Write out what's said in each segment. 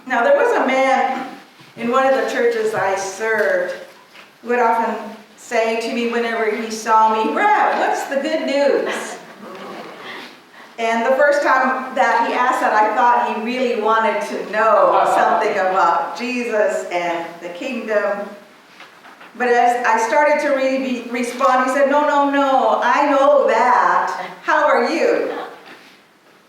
Now, there was a man in one of the churches I served who would often say to me whenever he saw me, "Brad, what's the good news?" And the first time that he asked that, I thought he really wanted to know something about Jesus and the kingdom. But as I started to really respond, he said, no, I know that. How are you?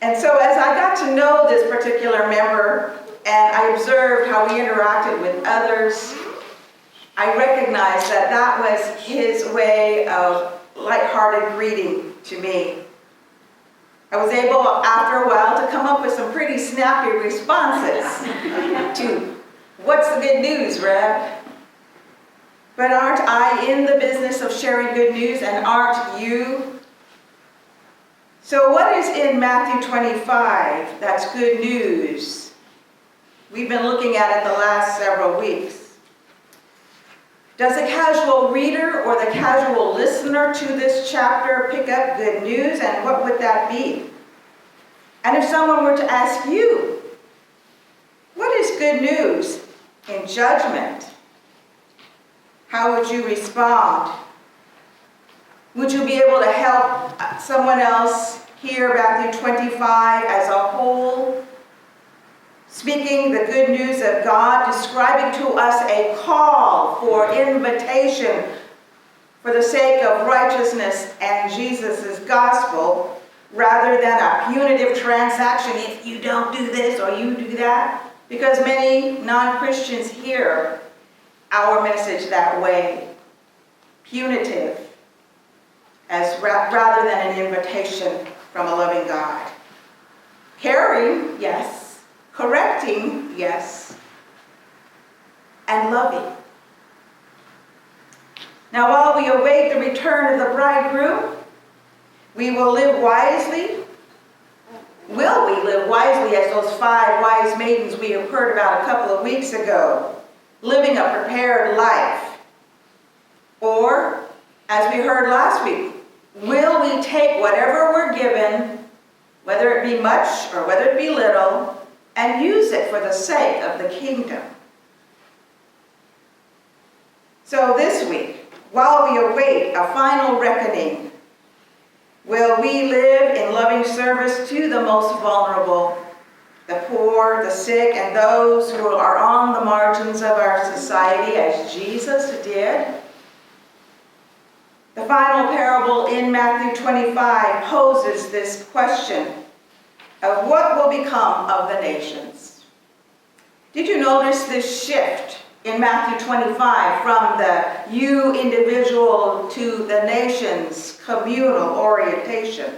And so as I got to know this particular member, and I observed how he interacted with others, I recognized that that was his way of lighthearted greeting to me. I was able, after a while, to come up with some pretty snappy responses to, "What's the good news, Rev?" But aren't I in the business of sharing good news, and aren't you? So what is in Matthew 25 that's good news? We've been looking at it the last several weeks. Does the casual reader or the casual listener to this chapter pick up good news, and what would that be? And if someone were to ask you, what is good news in judgment? How would you respond? Would you be able to help someone else hear Matthew 25 as a whole? Speaking the good news of God, describing to us a call for invitation for the sake of righteousness and Jesus' gospel, rather than a punitive transaction if you don't do this or you do that. Because many non-Christians hear our message that way, punitive, as rather than an invitation from a loving God. Caring, yes. Correcting, yes, and loving. Now, while we await the return of the bridegroom, we will live wisely. Will we live wisely as those 5 wise maidens we have heard about a couple of weeks ago, living a prepared life? Or, as we heard last week, will we take whatever we're given, whether it be much or whether it be little, and use it for the sake of the kingdom? So this week, while we await a final reckoning, will we live in loving service to the most vulnerable, the poor, the sick, and those who are on the margins of our society, as Jesus did? The final parable in Matthew 25 poses this question of what will become of the nations. Did you notice this shift in Matthew 25 from the you individual to the nation's communal orientation?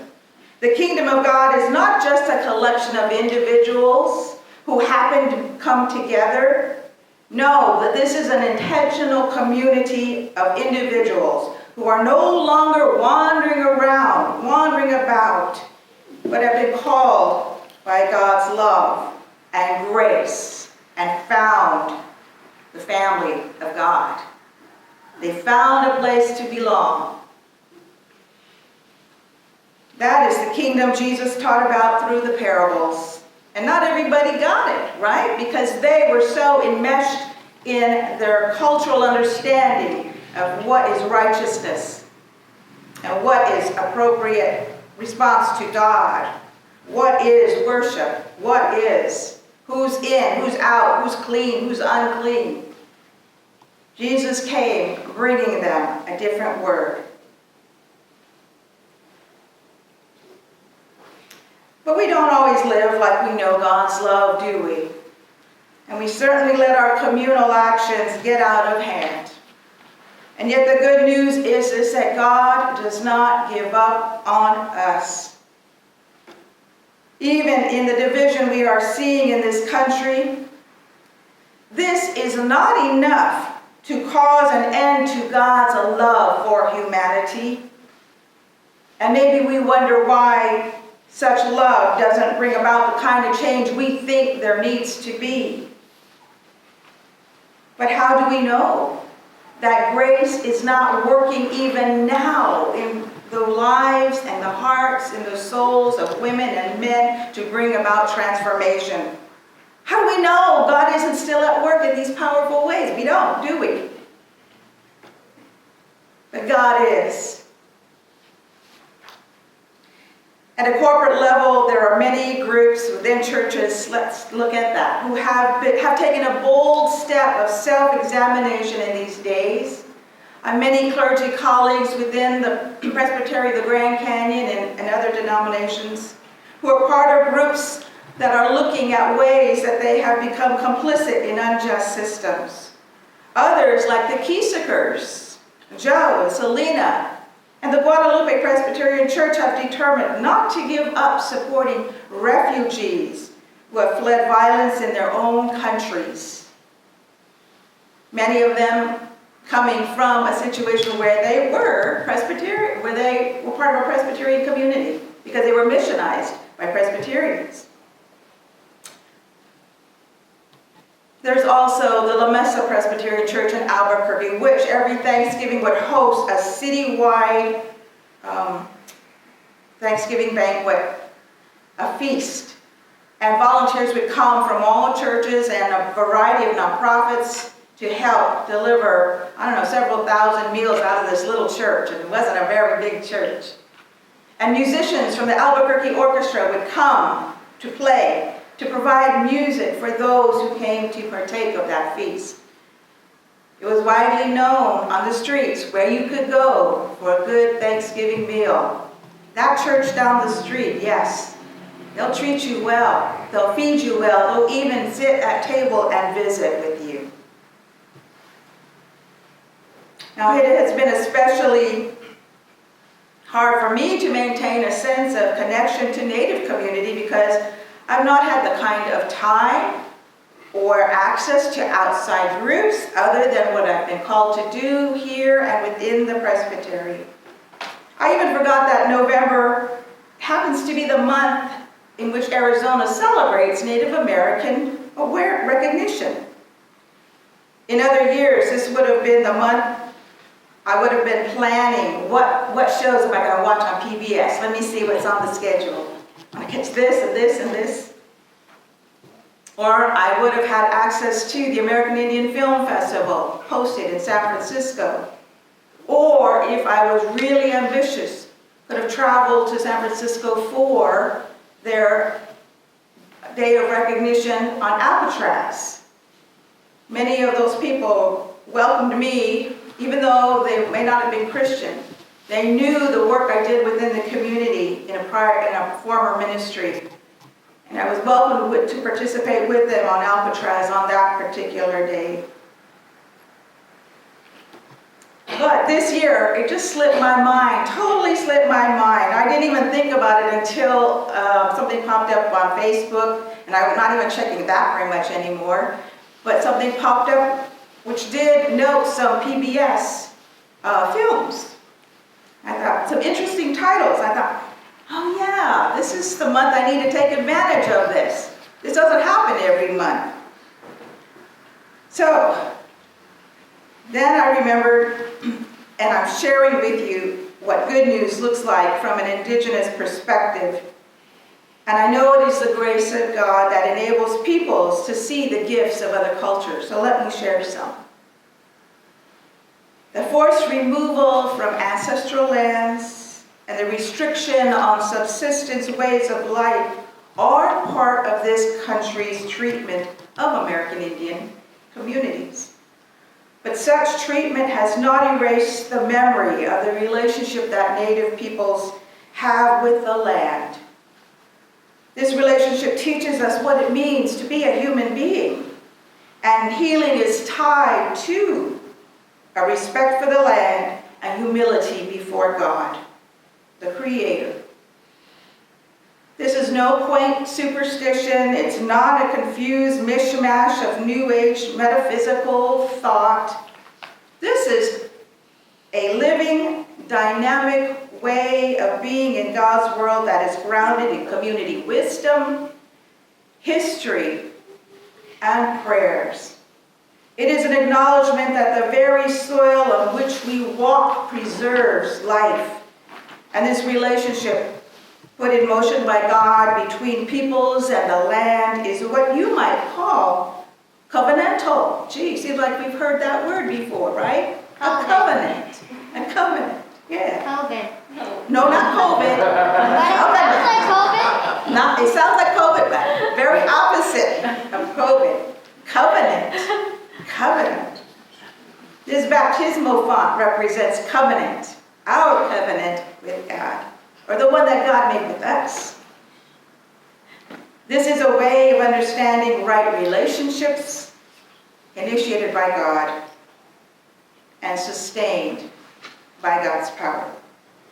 The kingdom of God is not just a collection of individuals who happen to come together. No, but this is an intentional community of individuals who are no longer wandering about, but have been called by God's love and grace and found the family of God. They found a place to belong. That is the kingdom Jesus taught about through the parables. And not everybody got it, right? Because they were so enmeshed in their cultural understanding of what is righteousness and what is appropriate response to God. What is worship? What is? Who's in? Who's out? Who's clean? Who's unclean? Jesus came bringing them a different word. But we don't always live like we know God's love, do we? And we certainly let our communal actions get out of hand. And yet the good news is that God does not give up on us. Even in the division we are seeing in this country, this is not enough to cause an end to God's love for humanity. And maybe we wonder why such love doesn't bring about the kind of change we think there needs to be. But how do we know that grace is not working even now in the lives and the hearts and the souls of women and men to bring about transformation? How do we know God isn't still at work in these powerful ways? We don't, do we? But God is. At a corporate level, there are many groups within churches, let's look at that, who have taken a bold step of self-examination in these days. Many clergy colleagues within the Presbyterian, the Grand Canyon, and other denominations who are part of groups that are looking at ways that they have become complicit in unjust systems. Others, like the Keyseekers, Joe and Selena, and the Guadalupe Presbyterian Church, have determined not to give up supporting refugees who have fled violence in their own countries. Many of them coming from a situation where they were Presbyterian, where they were part of a Presbyterian community because they were missionized by Presbyterians. There's also the La Mesa Presbyterian Church in Albuquerque, which every Thanksgiving would host a citywide Thanksgiving banquet, a feast. And volunteers would come from all churches and a variety of nonprofits to help deliver, several thousand meals out of this little church. And it wasn't a very big church. And musicians from the Albuquerque Orchestra would come to play, to provide music for those who came to partake of that feast. It was widely known on the streets where you could go for a good Thanksgiving meal. That church down the street, yes, they'll treat you well. They'll feed you well. They'll even sit at table and visit with you. Now, it has been especially hard for me to maintain a sense of connection to Native community because I've not had the kind of time or access to outside groups other than what I've been called to do here and within the Presbytery. I even forgot that November happens to be the month in which Arizona celebrates Native American recognition. In other years, this would have been the month I would have been planning what shows am I going to watch on PBS. Let me see what's on the schedule. I catch this and this and this. Or I would have had access to the American Indian Film Festival hosted in San Francisco. Or if I was really ambitious, could have traveled to San Francisco for their Day of Recognition on Alcatraz. Many of those people welcomed me, even though they may not have been Christian. They knew the work I did within the community in a former ministry. And I was welcomed to participate with them on Alcatraz on that particular day. But this year, it just slipped my mind, totally slipped my mind. I didn't even think about it until something popped up on Facebook, and I'm not even checking that very much anymore. But something popped up which did note some PBS films. I thought, some interesting titles. I thought, oh yeah, this is the month I need to take advantage of this. This doesn't happen every month. So, then I remembered, and I'm sharing with you what good news looks like from an indigenous perspective. And I know it is the grace of God that enables peoples to see the gifts of other cultures. So let me share some. The forced removal from ancestral lands and the restriction on subsistence ways of life are part of this country's treatment of American Indian communities. But such treatment has not erased the memory of the relationship that Native peoples have with the land. This relationship teaches us what it means to be a human being, and healing is tied to a respect for the land and humility before God, the Creator. This is no quaint superstition. It's not a confused mishmash of New Age metaphysical thought. This is a living, dynamic way of being in God's world that is grounded in community wisdom, history, and prayers. It is an acknowledgement that the very soil on which we walk preserves life, and this relationship put in motion by God between peoples and the land is what you might call covenantal. Gee, seems like we've heard that word before, right? A covenant. A covenant. Yeah. COVID. No, not COVID. Sounds like COVID? Not, it sounds like COVID, but very opposite of COVID. Covenant. Covenant. This baptismal font represents covenant, our covenant with God, or the one that God made with us. This is a way of understanding right relationships initiated by God and sustained by God's power.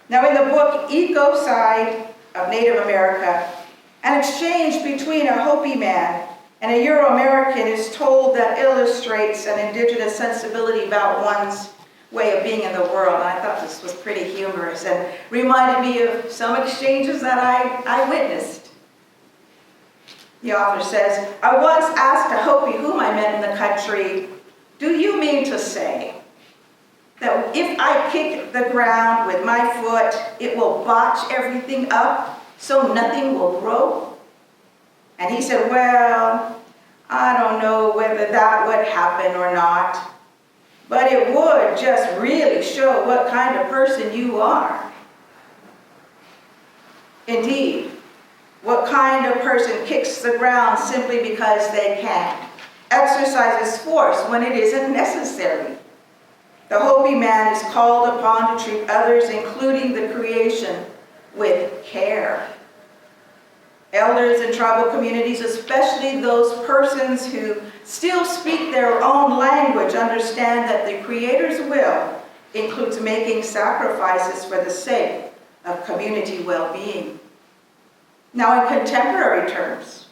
Now in the book Ecocide of Native America, an exchange between a Hopi man and a Euro-American is told that illustrates an indigenous sensibility about one's way of being in the world. And I thought this was pretty humorous and reminded me of some exchanges that I witnessed. The author says, I once asked a Hopi whom I met in the country, do you mean to say that if I kick the ground with my foot, it will botch everything up so nothing will grow? And he said, well, I don't know whether that would happen or not, but it would just really show what kind of person you are. Indeed, what kind of person kicks the ground simply because they can, exercises force when it isn't necessary. The Hopi man is called upon to treat others, including the creation, with care. Elders in tribal communities, especially those persons who still speak their own language, understand that the Creator's will includes making sacrifices for the sake of community well-being. Now, in contemporary terms,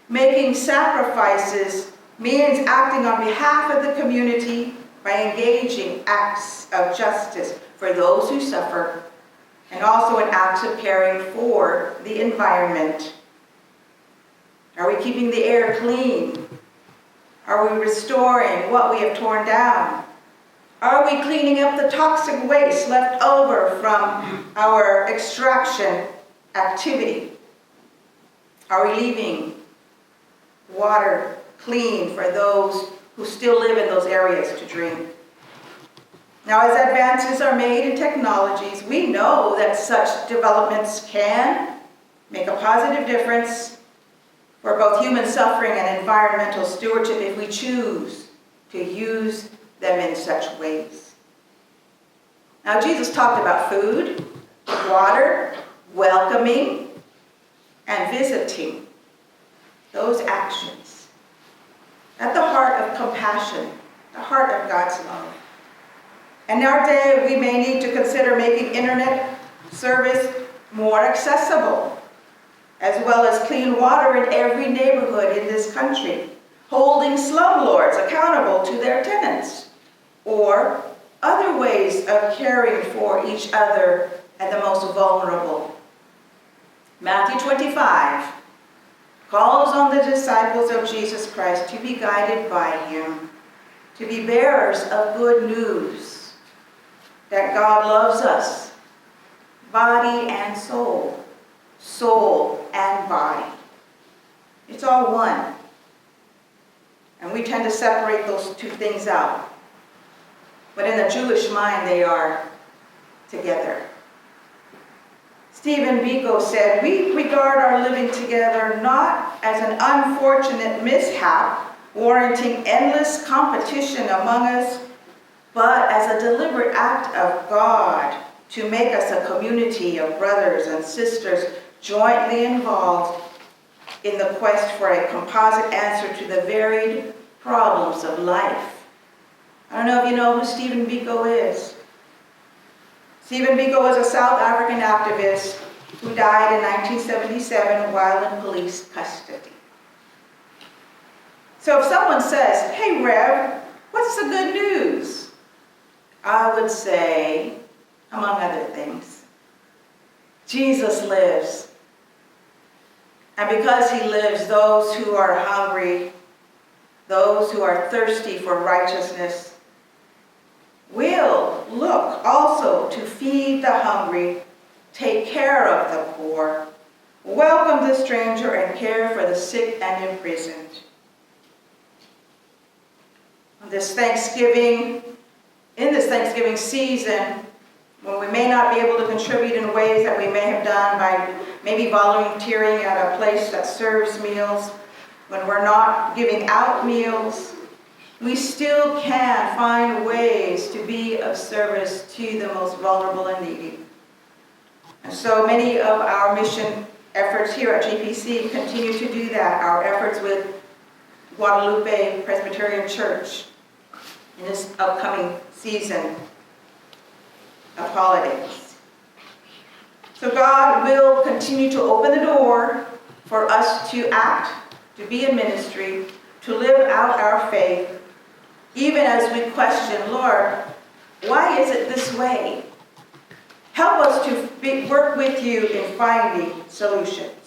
making sacrifices means acting on behalf of the community by engaging acts of justice for those who suffer, and also in acts of caring for the environment. Are we keeping the air clean? Are we restoring what we have torn down? Are we cleaning up the toxic waste left over from our extraction activity? Are we leaving water clean for those who still live in those areas to drink? Now, as advances are made in technologies, we know that such developments can make a positive difference for both human suffering and environmental stewardship if we choose to use them in such ways. Now, Jesus talked about food, water, welcoming, and visiting. Those actions at the heart of compassion, the heart of God's love. In our day, we may need to consider making internet service more accessible, as well as clean water in every neighborhood in this country, holding slumlords accountable to their tenants, or other ways of caring for each other and the most vulnerable. Matthew 25 calls on the disciples of Jesus Christ to be guided by him, to be bearers of good news, that God loves us, body and soul, soul and body. It's all one. And we tend to separate those two things out. But in the Jewish mind, they are together. Stephen Biko said, we regard our living together not as an unfortunate mishap warranting endless competition among us, but as a deliberate act of God to make us a community of brothers and sisters jointly involved in the quest for a composite answer to the varied problems of life. I don't know if you know who Stephen Biko is. Stephen Biko was a South African activist who died in 1977 while in police custody. So if someone says, hey Rev, what's the good news? I would say, among other things, Jesus lives. And because he lives, those who are hungry, those who are thirsty for righteousness, will look also to feed the hungry take care of the poor, welcome the stranger, and care for the sick and imprisoned. In this Thanksgiving season, when we may not be able to contribute in ways that we may have done by maybe volunteering at a place that serves meals, when we're not giving out meals, we still can find ways to be of service to the most vulnerable and needy. And so many of our mission efforts here at GPC continue to do that. Our efforts with Guadalupe Presbyterian Church in this upcoming season of holidays. So God will continue to open the door for us to act, to be in ministry, to live out our faith, even as we question, Lord, why is it this way? Help us to work with you in finding solutions.